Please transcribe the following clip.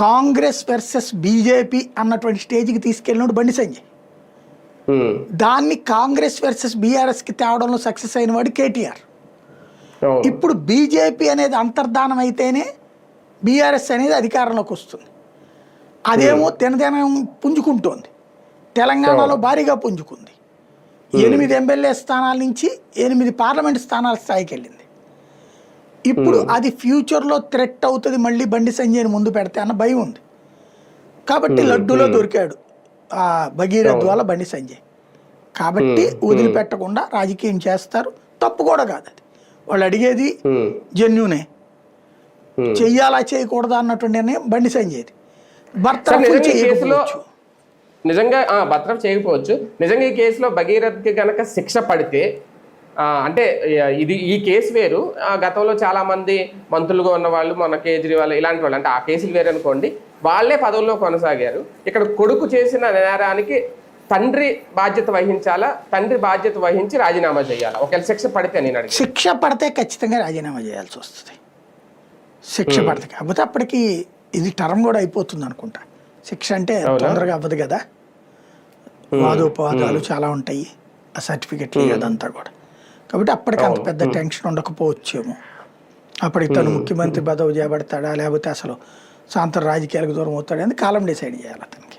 Congress versus BJP అన్నటువంటి స్టేజ్కి తీసుకెళ్ళినప్పుడు బండి సంజయ్. దాన్ని కాంగ్రెస్ వర్సెస్ బీఆర్ఎస్కి తేవడంలో సక్సెస్ అయిన వాడు కేటీఆర్. ఇప్పుడు బీజేపీ అనేది అంతర్ధానం అయితేనే బీఆర్ఎస్ అనేది అధికారంలోకి వస్తుంది. అదేమో దినదినం పుంజుకుంటోంది. తెలంగాణలో భారీగా పుంజుకుంది. 8 ఎమ్మెల్యే స్థానాల నుంచి 8 పార్లమెంట్ స్థానాల స్థాయికి వెళ్ళింది. ఇప్పుడు అది ఫ్యూచర్లో థ్రెట్ అవుతుంది, మళ్ళీ బండి సంజయ్ని ముందు పెడితే అన్న భయం ఉంది. కాబట్టి లడ్డూలో దొరికాడు ఆ భగీరథ్ వల్ల బండి సంజయ్. కాబట్టి వదిలిపెట్టకుండా రాజకీయం చేస్తారు. తప్పు కూడా కాదు, అది వాళ్ళు అడిగేది జెన్యునే. చెయ్యాలా చేయకూడదా అన్నటువంటి నిర్ణయం బండి సంజయ్ది. బర్తరఫ్ చేయకపోవచ్చు, నిజంగా బర్తరఫ్ చేయకపోవచ్చు. నిజంగా ఈ కేసులో భగీరథ్కి కనుక శిక్ష పడితే అంటే ఈ కేసు వేరు. గతంలో చాలా మంది మంత్రులుగా ఉన్న వాళ్ళు, మన కేజ్రీవాల్ ఇలాంటి వాళ్ళు, అంటే ఆ కేసులు వేరు అనుకోండి, వాళ్ళే పదవుల్లో కొనసాగారు. ఇక్కడ కొడుకు చేసిన నేరానికి తండ్రి బాధ్యత వహించాలా, తండ్రి బాధ్యత వహించి రాజీనామా చేయాలా? ఒకవేళ శిక్ష పడితే నేను అడిగి, శిక్ష పడితే ఖచ్చితంగా రాజీనామా చేయాల్సి వస్తుంది. శిక్ష పడితే, కాకపోతే అప్పటికి ఇది టర్మ్ కూడా అయిపోతుంది అనుకుంటా. శిక్ష అంటే తొందరగా అవ్వదు కదా, వాదోపవాదాలు చాలా ఉంటాయి, ఆ సర్టిఫికెట్లు అదంతా కూడా. కాబట్టి అప్పటికి అంత పెద్ద టెన్షన్ ఉండకపోవచ్చేమో. అప్పటికి తను ముఖ్యమంత్రి పదవి చేపడతాడా లేకపోతే అసలు సాంతర రాజకీయాలకు దూరం అవుతాడని కాలం డిసైడ్ చేయాలి అతనికి.